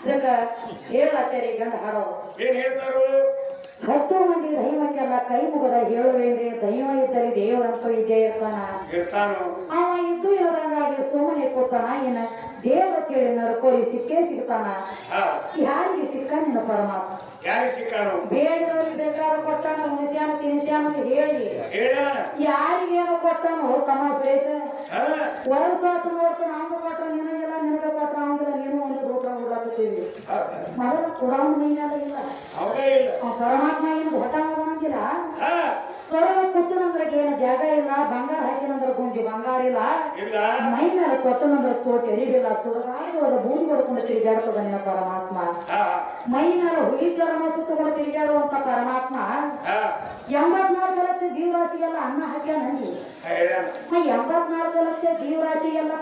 ಇದಕ್ಕ ಹೇಳತ್ತೇರಿ ಗಂಡ ಹಾಡೋ ಏನ್ ಹೇಳ್ತಾರು? 10 ಮಂದಿ ದೈವಕ್ಕೆಲ್ಲ ಕೈ ಮುಗದ ಹೇಳುವೇನ್ರಿ, ದೈವ ಇದ್ದಲ್ಲಿ ದೇವರಂತೂ ಇದ್ದೇ ಇರ್ತಾನು. ಅವ ಇದ್ದು ಇರೋದಂಗಾಗಿ ಸುಮ್ಮನೆ ಕೊಡ್ತಾನ, ಏನ ದೇವ ಕೇಳಿ ನಡ್ಕೊಳ್ಳಿ ಸಿಕ್ಕೇ ಸಿಗ್ತಾನ. ಯಾರಿಗೆ ಸಿಕ್ಕ ನಿನ್ನ ಪರಮಾತ್ಮ? ಯಾರಿಗೆ ಸಿಕ್ಕಾನು? ಬೇಡದವ್ರಿಗೆ ಬೇಕಾದ ಕೊಟ್ಟಾನ, ಮುನಿಸ್ಯಾನ ತಿನ್ಸ್ಯಾನ ಹೇಳಿ ಯಾರಿಗೇನೋ ಕೊಟ್ಟಾನು ತಮ್ಮ ಪ್ರೇಸ ವರ್ಷ ನೋಡ್ತಾನ. ಹಂಗ ಕೊಟ್ಟ ನಿನಗೆಲ್ಲ ನಿನಗೆ ಕೊಟ್ಟ ಹಂಗಿಲ್ಲ, ನೀನು ಒಂದು ದೂರ ಉಡಾಕತ್ತೀವಿ. ಮೊದಲ ಕೊಡವನ ಮೈನಾಗ ಇಲ್ಲ ಪರಮಾತ್ಮ ಏನು ಹೊಟ್ಟಂಗಿಲ್ಲ. ಸೊರಗ ಕೂತನಂದ್ರೆ ಏನು ಜಾಗ ಇಲ್ಲ, ಬಂಗಾರ ಹಾಕಿನಂದ್ರೆ ಗುಂಜಿ ಬಂಗಾರ ಇಲ್ಲ, ಮೈ ಮೇಲೆ ಕೊಟ್ಟನಂದ್ರೆ ಚೋಟ್ ಎರಿಬಿಲ್ಲ, ಸುರಗಾಯಿದೊಳಗ ಬೂದಿ ಹೊಡ್ಕೊಂಡು ತಿರುಗಾಡ್ತದ ನಿನ್ನ ಪರಮಾತ್ಮ. ಮೈ ಮೇಲೆ ಹುಲಿ ಚರ್ಮ ಸುತ್ತಕೊಂಡು ತಿರುಗಾಡುವಂತ ಪರಮಾತ್ಮ 84 ಲಕ್ಷ ಜೀವರಾಶಿಗೆಲ್ಲ ಅನ್ನ ಹಾಕ್ಯಾನ. 84 ಲಕ್ಷ ಜೀವರಾಶಿಗೆಲ್ಲ